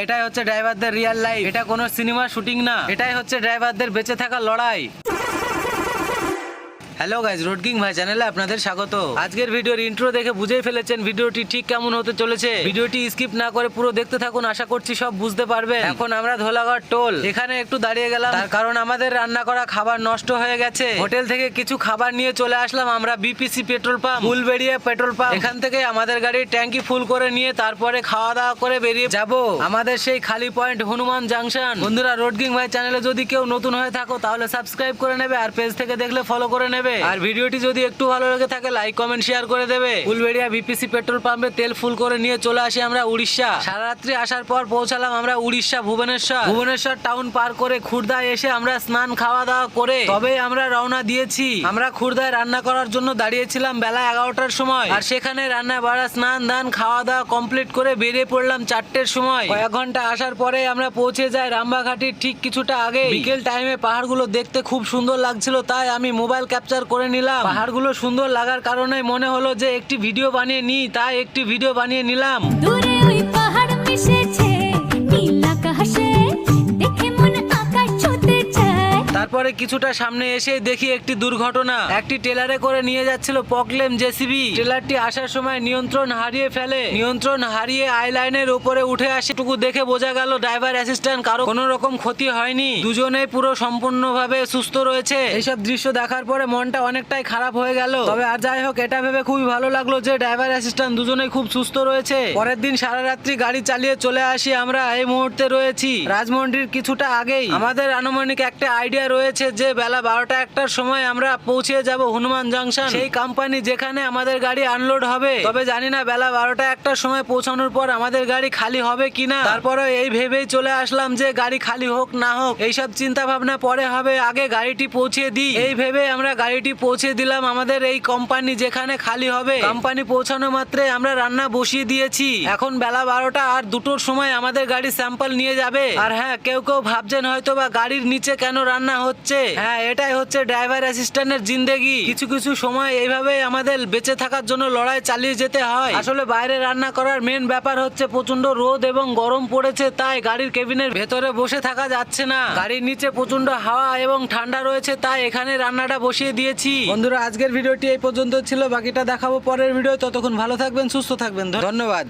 এটাই হচ্ছে ড্রাইভারদের real life. এটা কোনো সিনেমা শুটিং না, এটাই হচ্ছে ড্রাইভারদের বেঁচে থাকার লড়াই। হ্যালো গাইজ, রোড কিং ভাই চ্যানেলে আপনাদের স্বাগত। আজকের ভিডিওর ইন্ট্রো দেখে বুঝেই ফেলেছেন ভিডিওটি ঠিক কেমন হতে চলেছে। ভিডিওটি স্কিপ না করে পুরো দেখতে থাকুন, আশা করছি সব বুঝতে পারবেন। এখন আমরা ধোলাগড় টোল এখানে একটু দাঁড়িয়ে গেলাম, তার কারণ আমাদের রান্না করা খাবার নষ্ট হয়ে গেছে। হোটেল থেকে কিছু খাবার নিয়ে চলে আসলাম আমরা BPC petrol pump, Phulberia petrol pump. এখান থেকে আমাদের গাড়ির ট্যাঙ্কি ফুল করে নিয়ে তারপরে খাওয়া দাওয়া করে বেরিয়ে যাব আমাদের সেই খালি পয়েন্ট হনুমান জাংশন। বন্ধুরা, রোড কিং ভাই চ্যানেলে যদি কেউ নতুন হয়ে থাকো তাহলে সাবস্ক্রাইব করে নেবে, আর পেজ থেকে দেখলে ফলো করে নেবে। আর ভিডিওটি যদি একটু ভালো লেগে থাকে লাইক কমেন্ট শেয়ার করে দেবে। ফুলবেড়িয়া বিপিসি পেট্রোল পাম্পে তেল ফুল করে নিয়ে চলে আসি আমরা উড়িষ্যা। সারা রাত্রি আসার পর পৌঁছালাম আমরা উড়িষ্যা ভুবনেশ্বর টাউন পার করে খুর্দায় এসে আমরা স্নান খাওয়া দাওয়া করে তবেই আমরা রওনা দিয়েছি। আমরা খুর্দায় রান্না করার জন্য দাঁড়িয়েছিলাম বেলা 11টার সময়, আর সেখানে রান্না বাড়া স্নান দান খাওয়া দাওয়া কমপ্লিট করে বেরিয়ে পড়লাম 4টের সময়। কয়েক ঘন্টা আসার পরে আমরা পৌঁছে যাই রামবাঘাটির ঠিক কিছুটা আগে। বিকেল টাইমে পাহাড়গুলো দেখতে খুব সুন্দর লাগছিল, তাই আমি মোবাইল ক্যাপচার করে নিলাম। পাহাড়গুলো সুন্দর লাগার কারণে মনে হলো যে একটি ভিডিও বানিয়ে নিই, তাই একটি ভিডিও বানিয়ে নিলাম। দূরে ওই পাহাড় মিশেছে নীল আকাশে, দেখে মন আকাশ ছুঁতে চায়। তারপরে কিছুটা সামনে এসে দেখি একটি দুর্ঘটনা। একটি ট্রেলারে করে নিয়ে যাচ্ছিল পকলেম জেসিবি। ট্রেলারটি আসার সময় নিয়ন্ত্রণ হারিয়ে ফেলে, নিয়ন্ত্রণ হারিয়ে আইলাইনের উপরে উঠে আসে। টুকু দেখে বোঝা গেল ড্রাইভার অ্যাসিস্ট্যান্ট কারো কোনো রকম ক্ষতি হয়নি, দুজনেই পুরো সম্পূর্ণভাবে সুস্থ রয়েছে। এইসব দৃশ্য দেখার পরে মনটা অনেকটাই খারাপ হয়ে গেল। তবে আর যাই হোক, এটা ভেবে খুবই ভালো লাগলো যে ড্রাইভার অ্যাসিস্ট্যান্ট দুজনেই খুব সুস্থ রয়েছে। পরের দিন সারা রাত্রি গাড়ি চালিয়ে চলে আসি আমরা এই মুহূর্তে রয়েছি রাজমন্ডির কিছুটা আগেই। আমাদের আনুমানিক একটা আইডিয়া রয়েছে যে বেলা 12টা 1টার সময় আমরা পৌঁছে যাব হনুমান জাংশন, সেই কোম্পানি যেখানে আমাদের গাড়ি আনলোড হবে। তবে জানি না বেলা 12টা 1টার সময় পৌঁছানোর পর আমাদের গাড়ি খালি হবে কিনা। তারপরে এই ভেবেই চলে আসলাম যে গাড়ি খালি হোক না হোক এইসব চিন্তা ভাবনা পরে হবে, আগে গাড়িটি পৌঁছে দিই। এই ভেবে আমরা গাড়িটি পৌঁছে দিলাম আমাদের এই কোম্পানি যেখানে খালি হবে। কোম্পানি পৌঁছানো মাত্রে আমরা রান্না বসিয়ে দিয়েছি। এখন বেলা 12টা আর 2টোর সময় আমাদের গাড়ি স্যাম্পল নিয়ে যাবে। আর হ্যাঁ, কেউ কেউ ভাবছেন হয়তো বা গাড়ির নিচে কেন রান্না হচ্ছে। হ্যাঁ, এটাই হচ্ছে ড্রাইভার অ্যাসিস্ট্যান্টের জিন্দেগি। কিছু কিছু সময় এইভাবে আমাদের বেঁচে থাকার জন্য লড়াই চালিয়ে যেতে হয়। আসলে বাইরে রান্না করার মেন ব্যাপার হচ্ছে প্রচন্ড রোদ এবং গরম পড়েছে, তাই গাড়ির কেবিনের ভেতরে বসে থাকা যাচ্ছে না। গাড়ির নিচে প্রচন্ড হাওয়া এবং ঠান্ডা রয়েছে, তাই এখানে রান্নাটা বসিয়ে দিয়েছি। বন্ধুরা, আজকের ভিডিওটি এই পর্যন্ত ছিল, বাকিটা দেখাবো পরের ভিডিও। ততক্ষণ ভালো থাকবেন, সুস্থ থাকবেন, ধন্যবাদ।